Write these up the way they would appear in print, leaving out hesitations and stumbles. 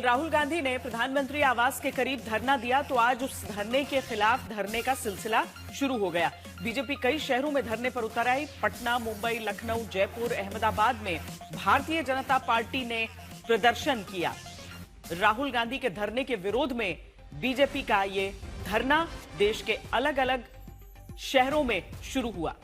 कल राहुल गांधी ने प्रधानमंत्री आवास के करीब धरना दिया तो आज उस धरने के खिलाफ धरने का सिलसिला शुरू हो गया। बीजेपी कई शहरों में धरने पर उतर आई। पटना, मुंबई, लखनऊ, जयपुर, अहमदाबाद में भारतीय जनता पार्टी ने प्रदर्शन किया। राहुल गांधी के धरने के विरोध में बीजेपी का ये धरना देश के अलग अलग शहरों में शुरू हुआ।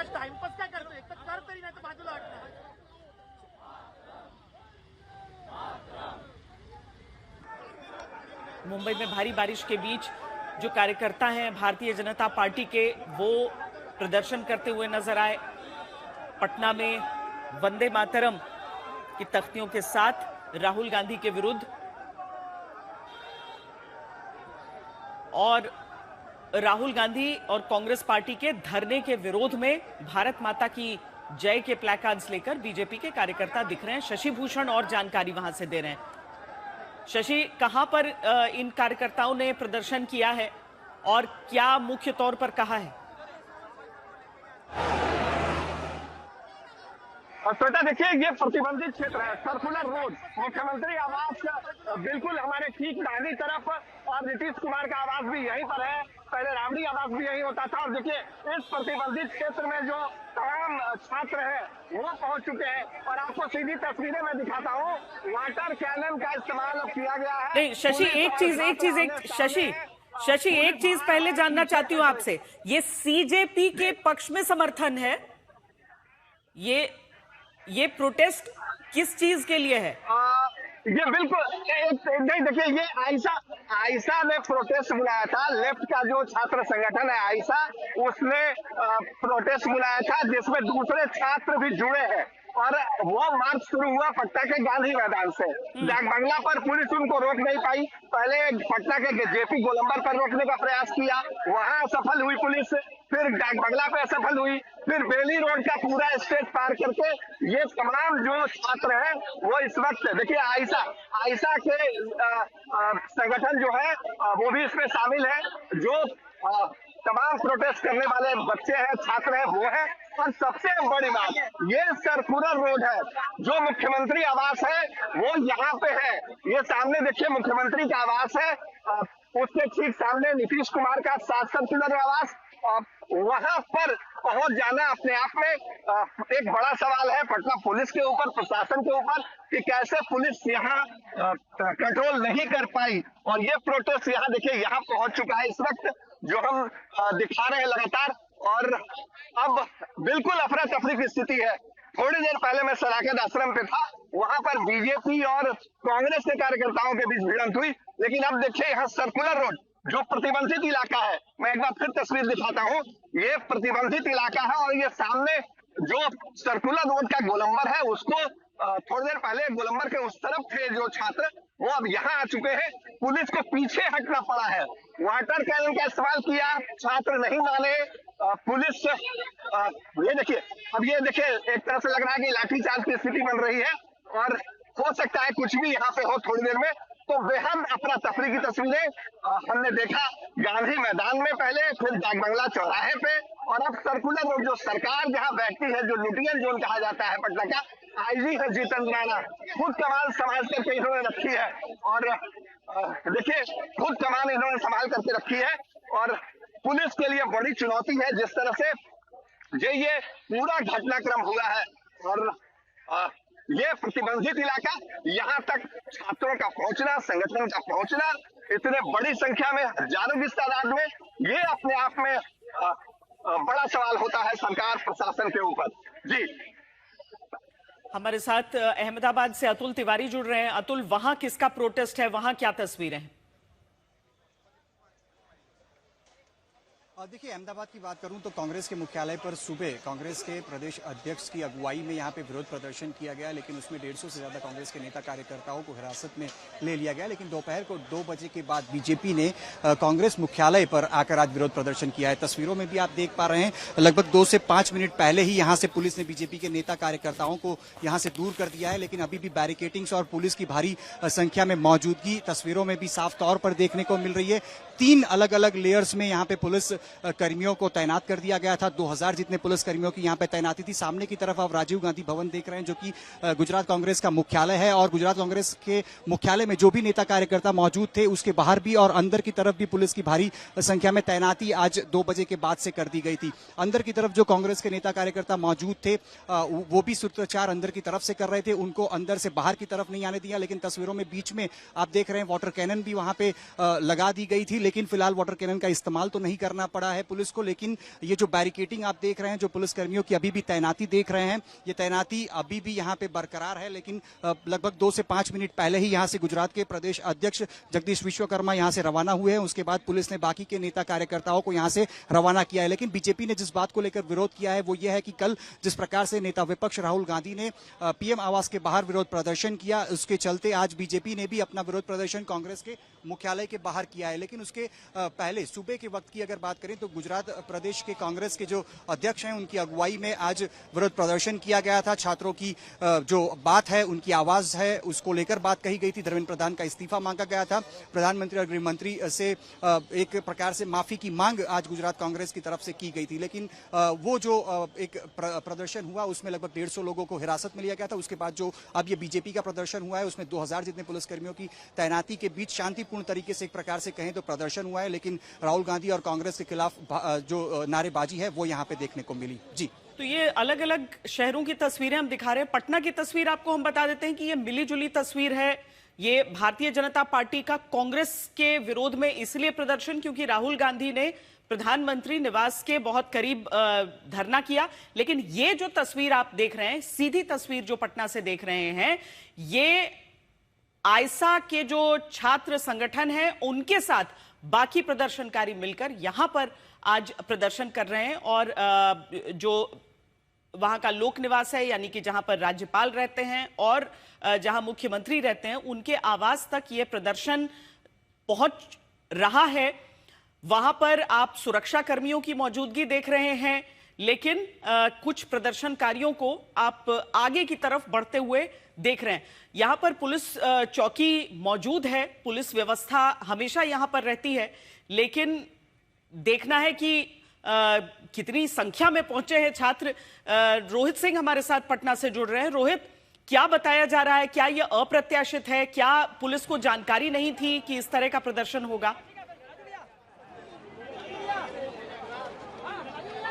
टाइमपास काय करतो एक तर कर तरी नाही तर बाजूला हटणार। मुंबई में भारी बारिश के बीच जो कार्यकर्ता हैं भारतीय जनता पार्टी के, वो प्रदर्शन करते हुए नजर आए। पटना में वंदे मातरम की तख्तियों के साथ राहुल गांधी के विरुद्ध और राहुल गांधी और कांग्रेस पार्टी के धरने के विरोध में भारत माता की जय के प्लैकार्ड्स लेकर बीजेपी के कार्यकर्ता दिख रहे हैं। शशि भूषण और जानकारी वहां से दे रहे हैं। शशि, कहां पर इन कार्यकर्ताओं ने प्रदर्शन किया है और क्या मुख्य तौर पर कहा है? श्वेता, देखिए ये प्रतिबंधित क्षेत्र है, सर्कुलर रोड। मुख्यमंत्री आवास बिल्कुल हमारे ठीक दाहिनी तरफ और नीतीश कुमार का आवास भी यहीं पर है। पहले राबड़ी आवास भी यहीं होता था। और देखिए इस प्रतिबंधित क्षेत्र में जो तमाम छात्र हैं वो पहुंच चुके हैं और आपको सीधी तस्वीरें मैं दिखाता हूँ। वाटर कैनन का इस्तेमाल अब किया गया है। नहीं शशि, शशि एक चीज पहले जानना चाहती हूँ आपसे। ये सीजेपी के पक्ष में समर्थन है? ये प्रोटेस्ट किस चीज के लिए है? ये बिल्कुल नहीं, देखिए ये आयशा ने प्रोटेस्ट बुलाया था। लेफ्ट का जो छात्र संगठन है आयशा, उसने प्रोटेस्ट बुलाया था जिसमें दूसरे छात्र भी जुड़े हैं। और वो मार्च शुरू हुआ पटना के गांधी मैदान से। डाक बंगला पर पुलिस उनको रोक नहीं पाई। पहले पटना के जेपी गोलंबर पर रोकने का प्रयास किया, वहां असफल हुई पुलिस। फिर डाक बंगला पे असफल हुई। फिर बेली रोड का पूरा स्टेज पार करके ये तमाम जो छात्र हैं वो इस वक्त देखिए आयशा के संगठन जो है वो भी इसमें शामिल है। जो तमाम प्रोटेस्ट करने वाले बच्चे हैं, छात्र हैं, वो है। और सबसे बड़ी बात, ये सर्कुलर रोड है। जो मुख्यमंत्री आवास है वो यहाँ पे है। ये सामने देखिए मुख्यमंत्री का आवास है, उसके ठीक सामने नीतीश कुमार का 7 सर्कुलर आवास। वहां पर पहुंच जाना अपने आप में एक बड़ा सवाल है पटना पुलिस के ऊपर, प्रशासन के ऊपर, कि कैसे पुलिस यहाँ कंट्रोल नहीं कर पाई। और ये प्रोटेस्ट यहाँ देखिए यहाँ पहुंच चुका है इस वक्त, जो हम दिखा रहे हैं लगातार। और अब बिल्कुल अफरा तफरी की स्थिति है। थोड़ी देर पहले मैं सलाकत आश्रम पे था, वहां पर बीजेपी और कांग्रेस के कार्यकर्ताओं के बीच भिड़ंत हुई। लेकिन अब देखिए यहाँ सर्कुलर रोड जो प्रतिबंधित इलाका है, मैं एक बार फिर तस्वीर दिखाता हूँ। ये प्रतिबंधित इलाका है और ये सामने जो सर्कुलर रोड का गोलंबर है उसको थोड़ी देर पहले गोलंबर के उस तरफ थे जो छात्र, वो अब यहाँ आ चुके हैं। पुलिस को पीछे हटना पड़ा है। वाटर कैनन का इस्तेमाल किया, छात्र नहीं माने। पुलिस ये देखिए, अब ये देखिए एक तरह से लग रहा है कि लाठीचार्ज की स्थिति बन रही है। और हो सकता है कुछ भी यहाँ पे हो थोड़ी देर में। तो बेहद अफरा तफरी की तस्वीरें हमने देखा गांधी मैदान में पहले, फिर डाक बंगला चौराहे पे, और अब सर्कुलर रोड जो सरकार जहां बैठती है, जो लुटियन जोन कहा जाता है पटना का, आईजी है जीतन राणा, खुद कमान संभाल करके इन्होंने रखी है। और देखिए खुद कमान इन्होंने संभाल करके रखी है। और पुलिस के लिए बड़ी चुनौती है जिस तरह से ये पूरा घटनाक्रम हुआ है। और ये प्रतिबंधित इलाका, यहाँ तक छात्रों का पहुंचना, संगठन का पहुंचना, इतने बड़ी संख्या में, हजारों की तादाद में, ये अपने आप में बड़ा सवाल होता है सरकार प्रशासन के ऊपर। जी, हमारे साथ अहमदाबाद से अतुल तिवारी जुड़ रहे हैं। अतुल, वहां किसका प्रोटेस्ट है, वहां क्या तस्वीरें हैं? देखिए, अहमदाबाद की बात करूं तो कांग्रेस के मुख्यालय पर सुबह कांग्रेस के प्रदेश अध्यक्ष की अगुवाई में यहां पे विरोध प्रदर्शन किया गया, लेकिन उसमें 150 से ज्यादा कांग्रेस के नेता कार्यकर्ताओं को हिरासत में ले लिया गया। लेकिन दोपहर को 2 बजे के बाद बीजेपी ने कांग्रेस मुख्यालय पर आकर आज विरोध प्रदर्शन किया है। तस्वीरों में भी आप देख पा रहे हैं, लगभग 2 से 5 मिनट पहले ही यहां से पुलिस ने बीजेपी के नेता कार्यकर्ताओं को यहां से दूर कर दिया है, लेकिन अभी भी बैरिकेडिंग्स और पुलिस की भारी संख्या में मौजूदगी तस्वीरों में भी साफ तौर पर देखने को मिल रही है। 3 अलग अलग लेयर्स में यहां पे पुलिस कर्मियों को तैनात कर दिया गया था। 2000 जितने पुलिस कर्मियों की यहां पे तैनाती थी। सामने की तरफ आप राजीव गांधी भवन देख रहे हैं, जो कि गुजरात कांग्रेस का मुख्यालय है, और गुजरात कांग्रेस के मुख्यालय में जो भी नेता कार्यकर्ता मौजूद थे उसके बाहर भी और अंदर की तरफ भी पुलिस की भारी संख्या में तैनाती आज 2 बजे के बाद से कर दी गई थी। अंदर की तरफ जो कांग्रेस के नेता कार्यकर्ता मौजूद थे वो भी सूत्रचार अंदर की तरफ से कर रहे थे, उनको अंदर से बाहर की तरफ नहीं आने दिया। लेकिन तस्वीरों में बीच में आप देख रहे हैं वाटर कैनन भी वहां पे लगा दी गई थी, लेकिन फिलहाल वाटर कैनन का इस्तेमाल तो नहीं करना पड़ा है पुलिस को। लेकिन ये जो बैरिकेडिंग आप देख रहे हैं, जो पुलिस कर्मियों की अभी भी तैनाती देख रहे हैं, ये तैनाती अभी भी यहां पे बरकरार है। लेकिन लगभग 2 से 5 मिनट पहले ही यहां से गुजरात के प्रदेश अध्यक्ष जगदीश विश्वकर्मा यहां से रवाना हुए हैं। उसके बाद पुलिस ने बाकी के नेता कार्यकर्ताओं को यहां से रवाना किया है। लेकिन बीजेपी ने जिस बात को लेकर विरोध किया है वो ये है कि कल जिस प्रकार से नेता विपक्ष राहुल गांधी ने पीएम आवास के बाहर विरोध प्रदर्शन किया, उसके चलते आज बीजेपी ने भी अपना विरोध प्रदर्शन कांग्रेस के मुख्यालय के बाहर किया है। लेकिन उसके पहले सुबह के वक्त की अगर बात करें तो गुजरात प्रदेश के कांग्रेस के जो अध्यक्ष हैं उनकी अगुवाई में आज विरोध प्रदर्शन किया गया था। छात्रों की जो बात है, उनकी आवाज है, उसको लेकर बात कही गई थी। धर्मेंद्र प्रधान का इस्तीफा मांगा गया था। प्रधानमंत्री और गृह मंत्री से एक प्रकार से माफी की मांग आज गुजरात कांग्रेस की तरफ से की गई थी। लेकिन वो जो एक प्रदर्शन हुआ उसमें लगभग 150 लोगों को हिरासत में लिया गया था। उसके बाद जो अब ये बीजेपी का प्रदर्शन हुआ है उसमें 2000 जितने पुलिसकर्मियों की तैनाती के बीच शांतिपूर्ण तरीके से एक प्रकार से कहें तो प्रदर्शन हुआ है। लेकिन राहुल गांधी और कांग्रेस के खिलाफ जो नारेबाजी है वो यहाँ पे देखने को मिली। जी, तो ये अलग अलग शहरों की तस्वीरें हम दिखा रहे हैं। पटना की तस्वीर आपको हम बता देते हैं कि ये मिलीजुली तस्वीर है। ये भारतीय जनता पार्टी का कांग्रेस के विरोध में इसलिए प्रदर्शन क्योंकि राहुल गांधी ने प्रधानमंत्री निवास के बहुत करीब धरना किया। लेकिन ये जो तस्वीर आप देख रहे हैं, सीधी तस्वीर जो पटना से देख रहे हैं, ये आयसा के जो छात्र संगठन है उनके साथ बाकी प्रदर्शनकारी मिलकर यहां पर आज प्रदर्शन कर रहे हैं। और जो वहां का लोक निवास है, यानी कि जहां पर राज्यपाल रहते हैं और जहां मुख्यमंत्री रहते हैं, उनके आवास तक ये प्रदर्शन पहुंच रहा है। वहां पर आप सुरक्षा कर्मियों की मौजूदगी देख रहे हैं, लेकिन कुछ प्रदर्शनकारियों को आप आगे की तरफ बढ़ते हुए देख रहे हैं। यहां पर पुलिस चौकी मौजूद है, पुलिस व्यवस्था हमेशा यहां पर रहती है, लेकिन देखना है कि कितनी संख्या में पहुंचे हैं छात्र। रोहित सिंह हमारे साथ पटना से जुड़ रहे हैं। रोहित, क्या बताया जा रहा है? क्या यह अप्रत्याशित है? क्या पुलिस को जानकारी नहीं थी कि इस तरह का प्रदर्शन होगा?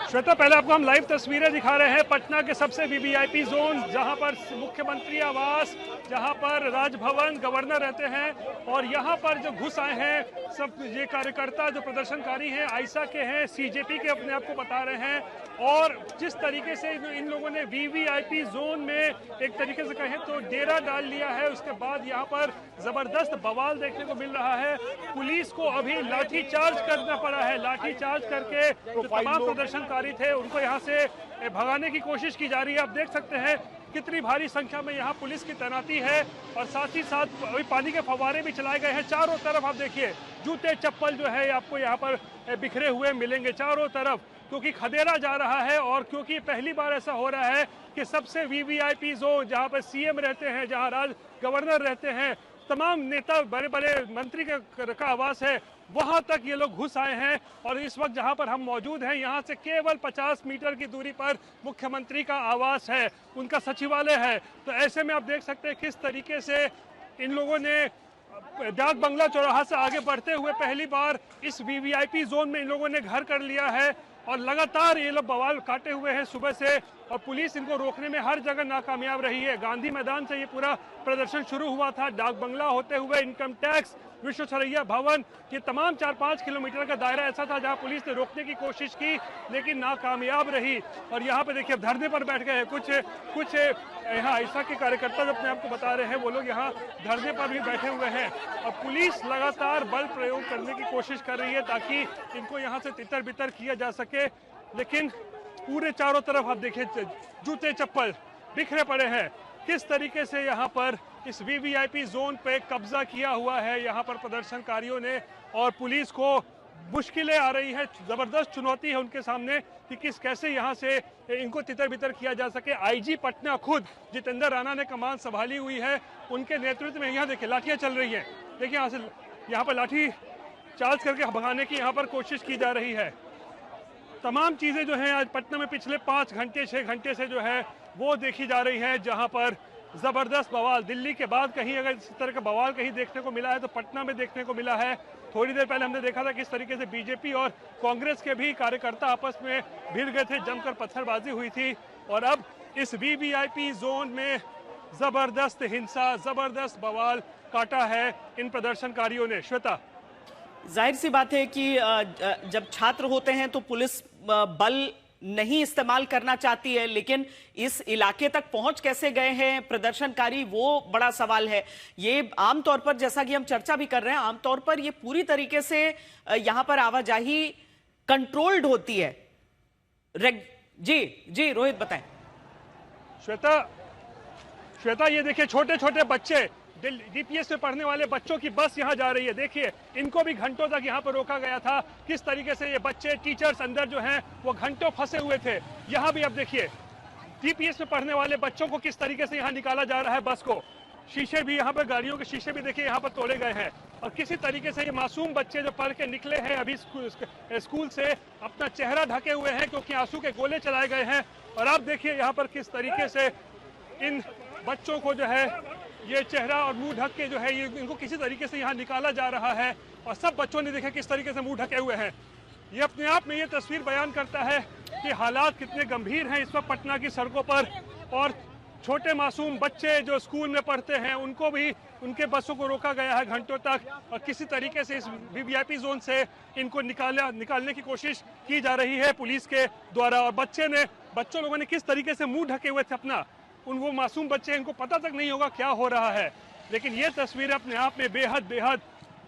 श्वेता, पहले आपको हम लाइव तस्वीरें दिखा रहे हैं पटना के सबसे वीवीआईपी जोन, जहां पर मुख्यमंत्री आवास, जहां पर राजभवन, गवर्नर रहते हैं, और यहां पर जो घुस आए हैं सब ये कार्यकर्ता जो प्रदर्शनकारी हैं, आयसा के हैं, सीजेपी के अपने आप को बता रहे हैं। और जिस तरीके से इन लोगों ने वीवीआईपी जोन में एक तरीके से कहें तो डेरा डाल लिया है, उसके बाद यहाँ पर जबरदस्त बवाल देखने को मिल रहा है। पुलिस को अभी लाठीचार्ज करना पड़ा है। लाठीचार्ज करके जो तमाम प्रदर्शनकारी थे उनको यहाँ से भगाने की कोशिश की जा रही है। आप देख सकते हैं कितनी भारी संख्या में यहाँ पुलिस की तैनाती है, और साथ ही साथ पानी के फव्वारे भी चलाए गए हैं चारों तरफ। आप देखिए जूते चप्पल जो है आपको यहाँ पर बिखरे हुए मिलेंगे चारों तरफ, क्योंकि खदेड़ा जा रहा है। और क्योंकि पहली बार ऐसा हो रहा है कि सबसे वीवीआईपी जोन, जहाँ पर सीएम रहते हैं, जहाँ गवर्नर रहते हैं, तमाम नेता, बड़े बड़े मंत्री का आवास है, वहां तक ये लोग घुस आए हैं। और इस वक्त जहां पर हम मौजूद हैं, यहां से केवल 50 मीटर की दूरी पर मुख्यमंत्री का आवास है, उनका सचिवालय है। तो ऐसे में आप देख सकते हैं किस तरीके से इन लोगों ने डाक बंगला चौराहा से आगे बढ़ते हुए पहली बार इस वीवीआईपी जोन में इन लोगों ने घर कर लिया है। और लगातार ये लोग बवाल काटे हुए हैं सुबह से, और पुलिस इनको रोकने में हर जगह नाकामयाब रही है। गांधी मैदान से ये पूरा प्रदर्शन शुरू हुआ था, डाक बंगला होते हुए इनकम टैक्स विश्वेश्वरैया भवन, ये तमाम 4-5 किलोमीटर का दायरा ऐसा था जहां पुलिस ने रोकने की कोशिश की लेकिन नाकामयाब रही। और यहाँ पे देखिए अब धरने पर बैठ गए हैं कुछ यहाँ आइसा के कार्यकर्ता जो अपने आप को बता रहे हैं, वो लोग यहाँ धरने पर भी बैठे हुए हैं। और पुलिस लगातार बल प्रयोग करने की कोशिश कर रही है ताकि इनको यहाँ से तितर बितर किया जा सके, लेकिन पूरे चारों तरफ आप देखिए जूते चप्पल बिखरे पड़े हैं। किस तरीके से यहाँ पर इस वीवीआईपी जोन पे कब्जा किया हुआ है यहाँ पर प्रदर्शनकारियों ने, और पुलिस को मुश्किलें आ रही है, जबरदस्त चुनौती है उनके सामने कि कैसे यहाँ से इनको तितर बितर किया जा सके। आईजी पटना खुद जितेंद्र राणा ने कमान संभाली हुई है, उनके नेतृत्व में यहाँ देखिए लाठियां चल रही हैं। देखिए यहाँ पर लाठी चार्ज करके भगाने की यहाँ पर कोशिश की जा रही है। तमाम चीजें जो हैं आज पटना में पिछले 5 घंटे 6 घंटे से जो है वो देखी जा रही है, जहां पर जबरदस्त बवाल, दिल्ली के बाद कहीं अगर इस तरह का बवाल कहीं देखने को मिला है तो पटना में देखने को मिला है। थोड़ी देर पहले हमने देखा था किस तरीके से बीजेपी और कांग्रेस के भी कार्यकर्ता आपस में भिड़ गए थे, जमकर पत्थरबाजी हुई थी। और अब इस वीवीआईपी जोन में जबरदस्त हिंसा, जबरदस्त बवाल काटा है इन प्रदर्शनकारियों ने। श्वेता, जाहिर सी बात है कि जब छात्र होते हैं तो पुलिस बल नहीं इस्तेमाल करना चाहती है, लेकिन इस इलाके तक पहुंच कैसे गए हैं प्रदर्शनकारी, वो बड़ा सवाल है। ये आमतौर पर, जैसा कि हम चर्चा भी कर रहे हैं, आमतौर पर ये पूरी तरीके से यहां पर आवाजाही कंट्रोल्ड होती है। जी रोहित बताएं। श्वेता ये देखिए छोटे छोटे बच्चे, डीपीएस में पढ़ने वाले बच्चों की बस यहाँ जा रही है। देखिए इनको भी घंटों तक यहाँ पर रोका गया था। किस तरीके से ये बच्चे, टीचर्स अंदर जो हैं वो घंटों फंसे हुए थे। यहाँ भी अब देखिए डीपीएस में पढ़ने वाले बच्चों को किस तरीके से यहाँ निकाला जा रहा है। बस को शीशे भी, यहाँ पर गाड़ियों के शीशे भी देखिए यहाँ पर तोड़े गए हैं। और किसी तरीके से ये मासूम बच्चे जो पढ़ के निकले हैं अभी स्कूल से, अपना चेहरा ढके हुए हैं क्योंकि आंसू के गोले चलाए गए हैं। और आप देखिए यहाँ पर किस तरीके से इन बच्चों को जो है ये चेहरा और मुंह ढक के जो है ये इनको किसी तरीके से यहाँ निकाला जा रहा है। और सब बच्चों ने देखा किस तरीके से मुंह ढके हुए हैं। ये अपने आप में ये तस्वीर बयान करता है कि हालात कितने गंभीर हैं इस वक्त पटना की सड़कों पर। और छोटे मासूम बच्चे जो स्कूल में पढ़ते हैं उनको भी, उनके बसों को रोका गया है घंटों तक, और किसी तरीके से इस वीवीआईपी जोन से इनको निकालने की कोशिश की जा रही है पुलिस के द्वारा। और बच्चों लोगों ने किस तरीके से मुंह ढके हुए थे अपना, वो मासूम बच्चे, इनको पता तक नहीं होगा क्या हो रहा है। लेकिन ये तस्वीर अपने आप में बेहद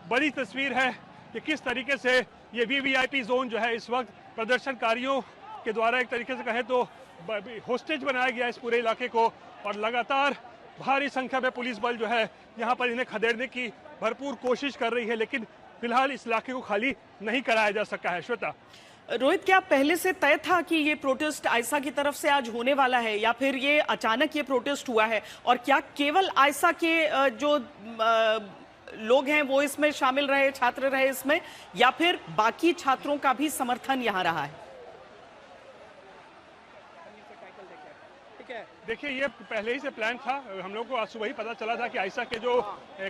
बड़ी तस्वीर है कि किस तरीके से ये वीवीआईपी जोन जो है इस वक्त प्रदर्शनकारियों के द्वारा एक तरीके से कहे तो होस्टेज बनाया गया इस पूरे इलाके को। और लगातार भारी संख्या में पुलिस बल जो है यहाँ पर इन्हें खदेड़ने की भरपूर कोशिश कर रही है, लेकिन फिलहाल इस इलाके को खाली नहीं कराया जा सका है। श्वेता, रोहित, क्या पहले से तय था कि ये प्रोटेस्ट आयसा की तरफ से आज होने वाला है, या फिर ये अचानक ये प्रोटेस्ट हुआ है? और क्या केवल आयसा के जो लोग हैं वो इसमें शामिल रहे, छात्र रहे इसमें, या फिर बाकी छात्रों का भी समर्थन यहाँ रहा है? देखिए ये पहले ही से प्लान था। हम लोग को आज सुबह ही पता चला था कि आयसा के जो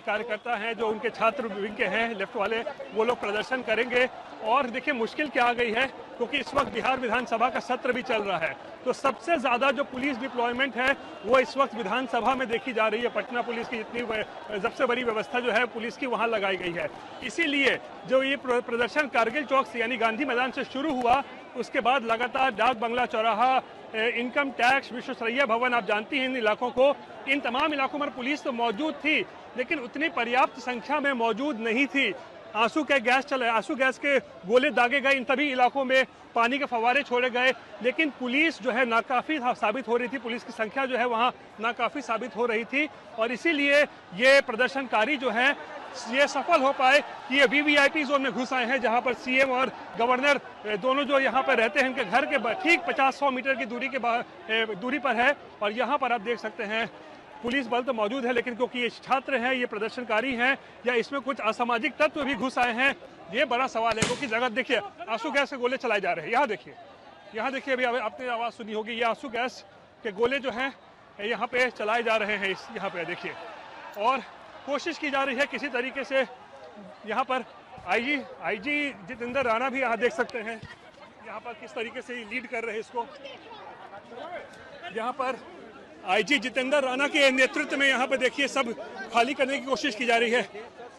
कार्यकर्ता हैं, जो उनके छात्र विंग के हैं लेफ्ट वाले, वो लोग प्रदर्शन करेंगे। और देखिए मुश्किल क्या आ गई है, क्योंकि इस वक्त बिहार विधानसभा का सत्र भी चल रहा है, तो सबसे ज्यादा जो पुलिस डिप्लॉयमेंट है वो इस वक्त विधानसभा में देखी जा रही है। पटना पुलिस की जितनी सबसे बड़ी व्यवस्था जो है पुलिस की वहाँ लगाई गई है। इसीलिए जो ये प्रदर्शन कारगिल चौक से यानी गांधी मैदान से शुरू हुआ, उसके बाद लगातार डाक बंगला चौराहा, इनकम टैक्स, विश्वेश्वरैया भवन, आप जानती हैं इन इलाकों को, इन तमाम इलाकों में पुलिस तो मौजूद थी लेकिन उतनी पर्याप्त संख्या में मौजूद नहीं थी। आंसू गैस के गोले दागे गए, इन सभी इलाकों में पानी के फव्वारे छोड़े गए, लेकिन पुलिस जो है नाकाफी साबित हो रही थी, पुलिस की संख्या जो है वहाँ नाकाफी साबित हो रही थी। और इसीलिए ये प्रदर्शनकारी जो है ये सफल हो पाए कि ये वीवीआईपी जोन में घुस आए हैं, जहां पर सीएम और गवर्नर दोनों जो यहाँ पर रहते हैं उनके घर के ठीक 50-100 मीटर की दूरी पर है। और यहाँ पर आप देख सकते हैं पुलिस बल तो मौजूद है, लेकिन क्योंकि ये छात्र हैं, ये प्रदर्शनकारी हैं, या इसमें कुछ असामाजिक तत्व भी घुस आए हैं, ये बड़ा सवाल है। क्योंकि जगह देखिए आंसू गैस के गोले चलाए जा रहे हैं। यहाँ देखिए अभी आपने आवाज़ सुनी होगी, ये आंसू गैस के गोले जो हैं यहाँ पे चलाए जा रहे हैं। यहाँ पे देखिए, और कोशिश की जा रही है किसी तरीके से। यहाँ पर आईजी जितेंद्र राणा भी यहाँ देख सकते हैं, यहाँ पर किस तरीके से लीड कर रहे हैं इसको। यहाँ पर आईजी जितेंद्र राणा के नेतृत्व में यहाँ पे देखिए सब खाली करने की कोशिश की जा रही है।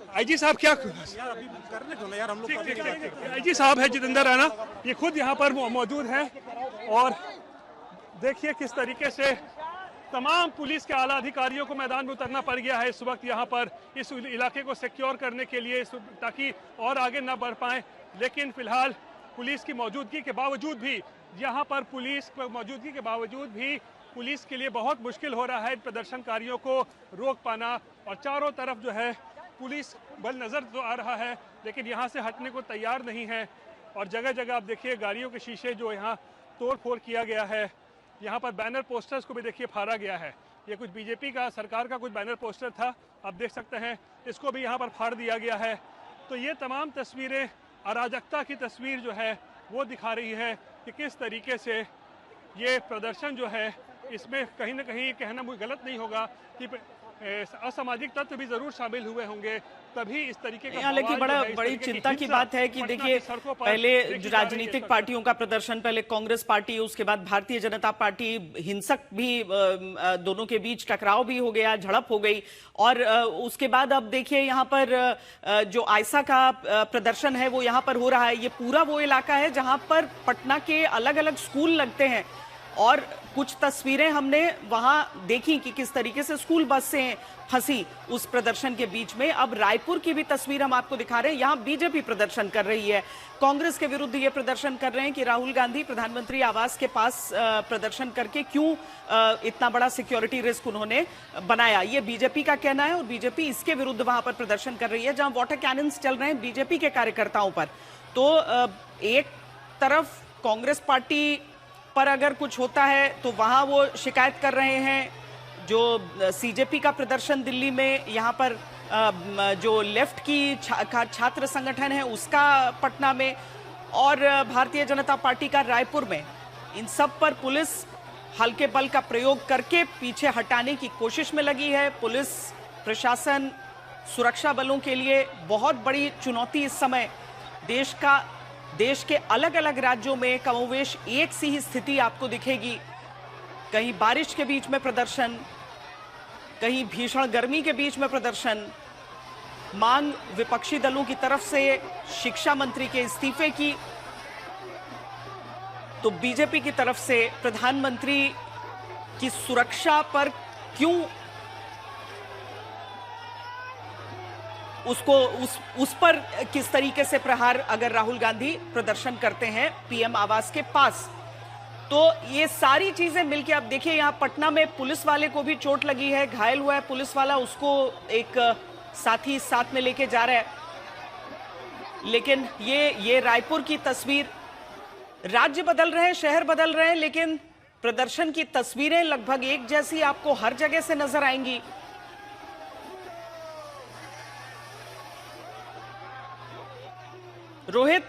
आईजी साहब क्या यार अभी करने दो ना यार, हम लोग आईजी साहब है जितेंद्र राणा, ये खुद यहाँ पर मौजूद हैं और देखिए किस तरीके से तमाम पुलिस के आला अधिकारियों को मैदान में उतरना पड़ गया है इस वक्त यहाँ पर इस इलाके को सिक्योर करने के लिए, ताकि और आगे ना बढ़ पाए। लेकिन फिलहाल पुलिस की मौजूदगी के बावजूद भी यहाँ पर पुलिस के लिए बहुत मुश्किल हो रहा है प्रदर्शनकारियों को रोक पाना, और चारों तरफ जो है पुलिस बल नजर तो आ रहा है लेकिन यहाँ से हटने को तैयार नहीं है। और जगह जगह आप देखिए गाड़ियों के शीशे जो यहाँ तोड़ फोड़ किया गया है, यहाँ पर बैनर पोस्टर्स को भी देखिए फाड़ा गया है। ये कुछ बीजेपी का सरकार का कुछ बैनर पोस्टर था, आप देख सकते हैं, इसको भी यहाँ पर फाड़ दिया गया है। तो ये तमाम तस्वीरें अराजकता की तस्वीर जो है वो दिखा रही है कि किस तरीके से ये प्रदर्शन जो है इसमें कहीं ना कहीं कहना मुझे गलत नहीं होगा कि असामाजिक तत्व भी जरूर शामिल हुए होंगे, तभी इस तरीके का लेकिन बड़ी चिंता की बात है कि देखिए पहले जो राजनीतिक पार्टियों का प्रदर्शन, पहले कांग्रेस पार्टी, उसके बाद भारतीय जनता पार्टी, हिंसक भी दोनों के बीच टकराव भी हो गया, झड़प हो गई। और उसके बाद अब देखिए यहाँ पर जो आयसा का प्रदर्शन है वो यहाँ पर हो रहा है। ये पूरा वो इलाका है जहाँ पर पटना के अलग अलग स्कूल लगते हैं और कुछ तस्वीरें हमने वहां देखी कि किस तरीके से स्कूल बस से फंसी उस प्रदर्शन के बीच में। अब रायपुर की भी तस्वीर हम आपको दिखा रहे हैं। यहां बीजेपी प्रदर्शन कर रही है, कांग्रेस के विरुद्ध ये प्रदर्शन कर रहे हैं कि राहुल गांधी प्रधानमंत्री आवास के पास प्रदर्शन करके क्यों इतना बड़ा सिक्योरिटी रिस्क उन्होंने बनाया, ये बीजेपी का कहना है। और बीजेपी इसके विरुद्ध वहां पर प्रदर्शन कर रही है जहां वाटर कैनन्स चल रहे हैं बीजेपी के कार्यकर्ताओं पर। तो एक तरफ कांग्रेस पार्टी पर अगर कुछ होता है तो वहां वो शिकायत कर रहे हैं, जो सीजेपी का प्रदर्शन दिल्ली में, यहाँ पर जो लेफ्ट की छात्र संगठन है उसका पटना में, और भारतीय जनता पार्टी का रायपुर में, इन सब पर पुलिस हल्के बल का प्रयोग करके पीछे हटाने की कोशिश में लगी है। पुलिस प्रशासन सुरक्षा बलों के लिए बहुत बड़ी चुनौती इस समय। देश के अलग अलग राज्यों में कमोवेश एक सी ही स्थिति आपको दिखेगी। कहीं बारिश के बीच में प्रदर्शन, कहीं भीषण गर्मी के बीच में प्रदर्शन, मांग विपक्षी दलों की तरफ से शिक्षा मंत्री के इस्तीफे की, तो बीजेपी की तरफ से प्रधानमंत्री की सुरक्षा पर क्यों उस पर किस तरीके से प्रहार अगर राहुल गांधी प्रदर्शन करते हैं पीएम आवास के पास। तो ये सारी चीजें मिलके अब देखिए यहाँ पटना में पुलिस वाले को भी चोट लगी है, घायल हुआ है पुलिस वाला, उसको एक साथी साथ में लेके जा रहा है। लेकिन ये रायपुर की तस्वीर, राज्य बदल रहे हैं, शहर बदल रहे हैं, लेकिन प्रदर्शन की तस्वीरें लगभग एक जैसी आपको हर जगह से नजर आएंगी। रोहित,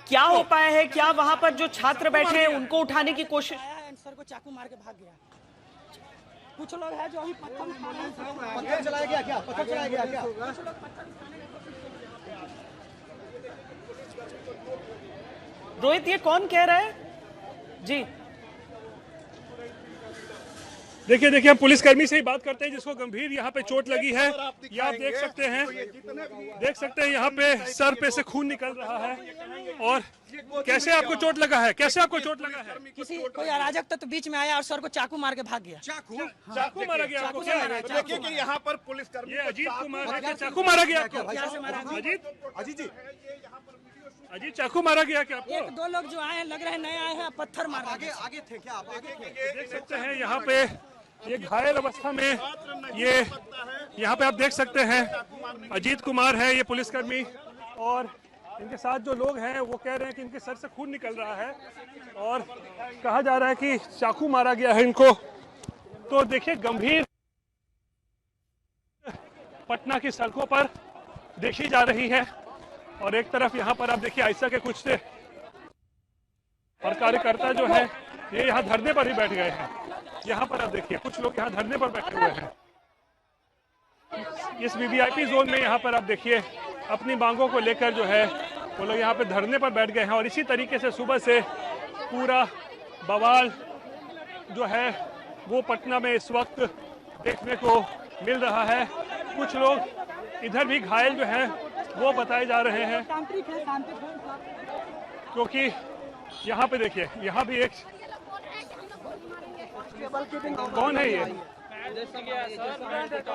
क्या हो पाया है? क्या वहां पर जो छात्र बैठे हैं उनको उठाने की कोशिश? सर को चाकू मार के भाग गया। कुछ लोग हैं जो अभी पत्थर चलाया गया क्या? पत्थर चलाया गया क्या? रोहित, ये कौन कह रहा है? जी देखिए हम पुलिसकर्मी से ही बात करते हैं जिसको गंभीर यहाँ पे चोट लगी है। ये आप देख सकते हैं यहाँ पे सर पे से खून निकल रहा है। और कैसे आपको चोट लगा है? किसी कोई अराजक तत्व बीच में आया और सर को चाकू मार के भाग गया। चाकू मारा गया आपको? क्या देखिए कि यहाँ पर पुलिसकर्मी ये अजीत कुमार है, चाकू मारा गया आपको? अजीत चाकू मारा गया क्या आपको? एक दो लोग जो आए हैं लग रहे हैं नए आए हैं, पत्थर मार आगे थे क्या आप? आगे थे? देख सकते हैं यहाँ पे ये घायल अवस्था में, ये यहाँ पे आप देख सकते हैं अजीत कुमार है ये पुलिसकर्मी, और इनके साथ जो लोग हैं वो कह रहे हैं कि इनके सर से खून निकल रहा है और कहा जा रहा है कि चाकू मारा गया है इनको। तो देखिए गंभीर पटना की सड़कों पर देखी जा रही है। और एक तरफ यहाँ पर आप देखिए आयसा के कुछ से और कार्यकर्ता जो है ये यहाँ धरने पर ही बैठ गए हैं। यहाँ पर आप देखिए कुछ लोग यहाँ धरने पर बैठे हुए हैं। इस वीवीआईपी जोन में यहाँ पर आप देखिए अपनी मांगों को लेकर जो है वो लोग यहाँ पे धरने पर बैठ गए हैं। और इसी तरीके से सुबह से पूरा बवाल जो है वो पटना में इस वक्त देखने को मिल रहा है। कुछ लोग इधर भी घायल जो है वो बताए जा रहे हैं, तांत्रिक है, तांत्रिक है। क्योंकि यहाँ पे देखिए, यहाँ भी एक, कौन है ये,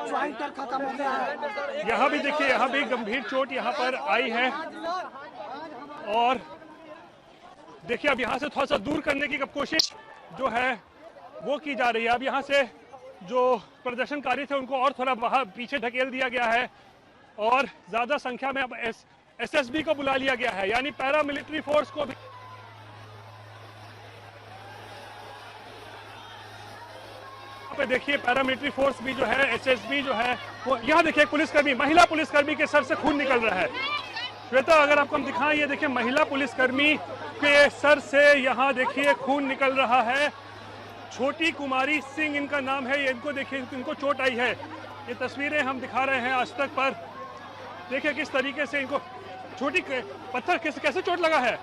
ज्वाइंटर खत्म हो गया है। यहाँ भी देखिए, यहाँ भी गंभीर चोट यहाँ पर आई है। और देखिए अब यहाँ से थोड़ा सा दूर करने की कोशिश जो है वो की जा रही है। अब यहाँ से जो प्रदर्शनकारी थे उनको और थोड़ा बाहर पीछे ढकेल दिया गया है और ज्यादा संख्या में अब एसएसबी को बुला लिया गया है, यानी पैरामिलिट्री फोर्स को भी। पे देखिए पैरामिलिट्री फोर्स भी जो है, एसएसबी जो है वो, यहाँ देखिए पुलिसकर्मी, महिला पुलिसकर्मी के सर से खून निकल रहा है। श्वेता अगर आपको हम दिखाएं, ये देखिए महिला पुलिसकर्मी के सर से यहाँ देखिए खून निकल रहा है। छोटी कुमारी सिंह इनका नाम है। ये इनको देखिए, इनको चोट आई है। ये तस्वीरें हम दिखा रहे हैं आज तक पर। देखिए किस तरीके से इनको छोटी पत्थर कैसे चोट लगा है,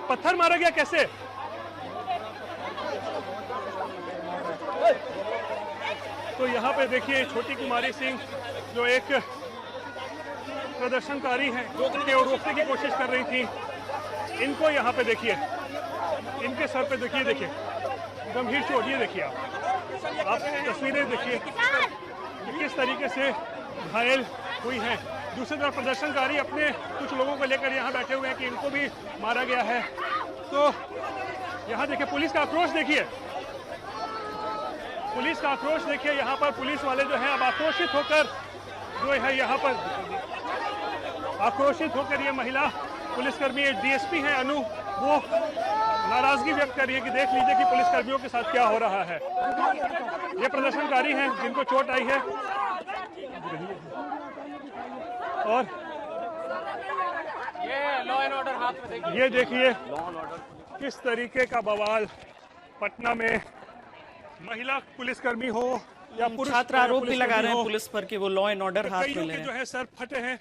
पत्थर मारा गया कैसे। तो यहाँ पे देखिए छोटी कुमारी सिंह जो एक प्रदर्शनकारी हैं रोकने की कोशिश कर रही थी, इनको यहाँ पे देखिए, इनके सर पे देखिए गंभीर चोट। ये देखिए आप तस्वीरें देखिए किस तरीके से घायल हुई हैं। दूसरी तरफ प्रदर्शनकारी अपने कुछ लोगों को लेकर यहाँ बैठे हुए हैं कि इनको भी मारा गया है। तो यहाँ देखिए पुलिस का आक्रोश देखिए, पुलिस का आक्रोश देखिए। यहाँ पर पुलिस वाले जो है अब आक्रोशित होकर जो है यहाँ पर आक्रोशित होकर, ये महिला पुलिसकर्मी डीएसपी हैं अनु, वो नाराजगी व्यक्त कर रही है कि देख लीजिए कि पुलिसकर्मियों के साथ क्या हो रहा है। ये प्रदर्शनकारी हैं जिनको चोट आई है। और ये देखिए किस तरीके का बवाल, पटना में महिला पुलिसकर्मी हो या पुरुष, छात्र आरोप भी लगा रहे हैं पुलिस पर कि वो लॉ एंड ऑर्डर हाथ में ले जो है सर फटे हैं।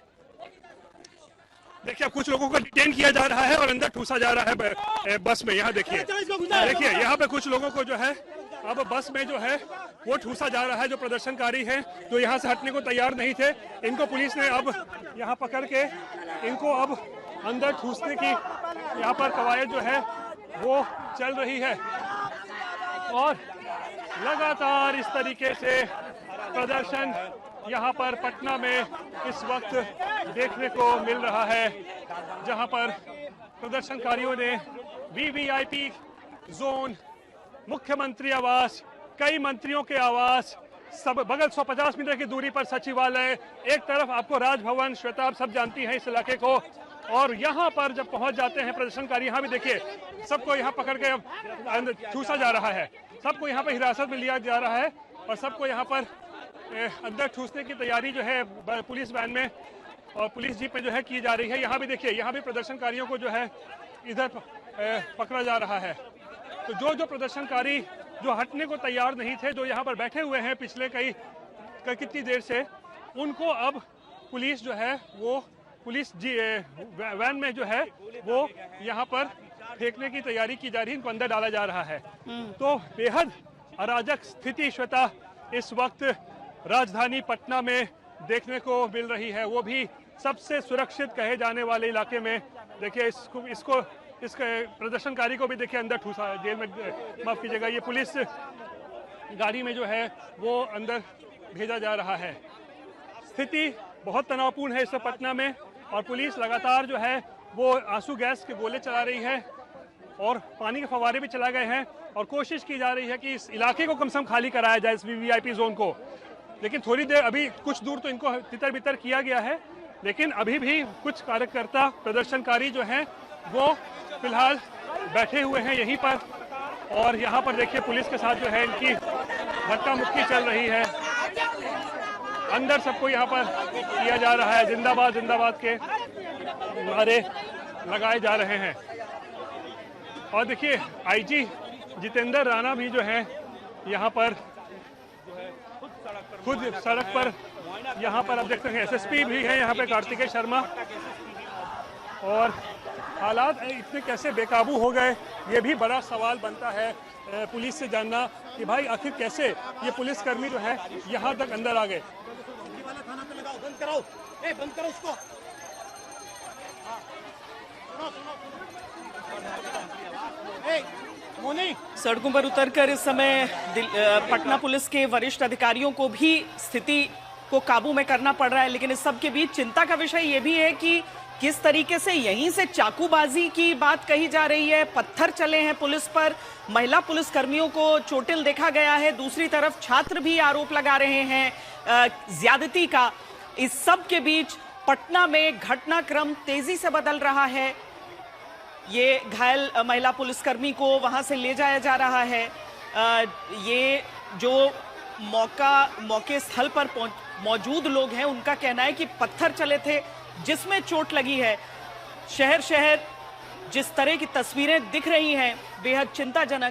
देखिए कुछ लोगों को डिटेन किया जा रहा है और अंदर ठूसा जा रहा है बस में। यहाँ देखिए यहाँ पे कुछ लोगों को जो है अब बस में जो है वो ठूसा जा रहा है। जो प्रदर्शनकारी हैं जो यहाँ से हटने को तैयार नहीं थे, इनको पुलिस ने अब यहाँ पकड़ के इनको अब अंदर ठूसने की यहाँ पर कवायद जो है वो चल रही है। और लगातार इस तरीके से प्रदर्शन यहाँ पर पटना में इस वक्त देखने को मिल रहा है, जहाँ पर प्रदर्शनकारियों ने वीवीआईपी जोन, मुख्यमंत्री आवास, कई मंत्रियों के आवास, सब बगल 150 मीटर की दूरी पर सचिवालय, एक तरफ आपको राजभवन, श्वेता आप सब जानती हैं इस इलाके को। और यहाँ पर जब पहुँच जाते हैं प्रदर्शनकारी, यहाँ भी देखिए सबको यहाँ पकड़ के अब ठूसा जा रहा है, सबको यहाँ पर हिरासत में लिया जा रहा है और सबको यहाँ पर अंदर ठूसने की तैयारी जो है पुलिस वैन में और पुलिस जीप में जो है की जा रही है। यहाँ भी देखिए, यहाँ भी प्रदर्शनकारियों को जो है इधर पकड़ा जा रहा है। तो जो प्रदर्शनकारी जो हटने को तैयार नहीं थे, जो यहाँ पर बैठे हुए हैं पिछले कितनी देर से, उनको अब पुलिस जो है वो पुलिस वैन में जो है वो यहाँ पर फेंकने की तैयारी की जा रही है, इनको अंदर डाला जा रहा है। तो बेहद अराजक स्थिति श्वेता इस वक्त राजधानी पटना में देखने को मिल रही है, वो भी सबसे सुरक्षित कहे जाने वाले इलाके में। देखिए इस प्रदर्शनकारी को भी देखिए अंदर ठूसा, जेल में, माफ कीजिएगा, ये पुलिस गाड़ी में जो है वो अंदर भेजा जा रहा है। स्थिति बहुत तनावपूर्ण है इस पटना में और पुलिस लगातार जो है वो आंसू गैस के गोले चला रही है और पानी के फव्वारे भी चला गए हैं और कोशिश की जा रही है कि इस इलाके को कम से कम खाली कराया जाए, इस वीवीआईपी जोन को। लेकिन थोड़ी देर, अभी कुछ दूर तो इनको तितर बितर किया गया है, लेकिन अभी भी कुछ कार्यकर्ता प्रदर्शनकारी जो हैं वो फिलहाल बैठे हुए हैं यहीं पर। और यहाँ पर देखिए पुलिस के साथ जो है इनकी धक्का मुक्की चल रही है। अंदर सबको यहाँ पर किया जा रहा है, जिंदाबाद जिंदाबाद के नारे लगाए जा रहे हैं। और देखिए आईजी जितेंद्र राणा भी जो है यहाँ पर खुद सड़क पर, यहाँ पर आप देखते हैं एसएसपी भी है यहाँ पे, कार्तिकेय शर्मा। और हालात इतने कैसे बेकाबू हो गए, ये भी बड़ा सवाल बनता है पुलिस से जानना कि भाई आखिर कैसे ये पुलिसकर्मी जो है यहाँ तक अंदर आ गए। कराओ, बंद करो उसको। सुनो मोनी, सड़कों पर उतरकर इस समय पटना पुलिस के वरिष्ठ अधिकारियों को भी स्थिति को काबू में करना पड़ रहा है, लेकिन इस सब के बीच चिंता का विषय यह भी है कि किस तरीके से यहीं से चाकूबाजी की बात कही जा रही है, पत्थर चले हैं पुलिस पर, महिला पुलिस कर्मियों को चोटिल देखा गया है, दूसरी तरफ छात्र भी आरोप लगा रहे हैं ज्यादती का। इस सब के बीच पटना में घटनाक्रम तेजी से बदल रहा है। ये घायल महिला पुलिसकर्मी को वहां से ले जाया जा रहा है। ये जो मौके स्थल पर मौजूद लोग हैं उनका कहना है कि पत्थर चले थे जिसमें चोट लगी है। शहर जिस तरह की तस्वीरें दिख रही हैं बेहद चिंताजनक।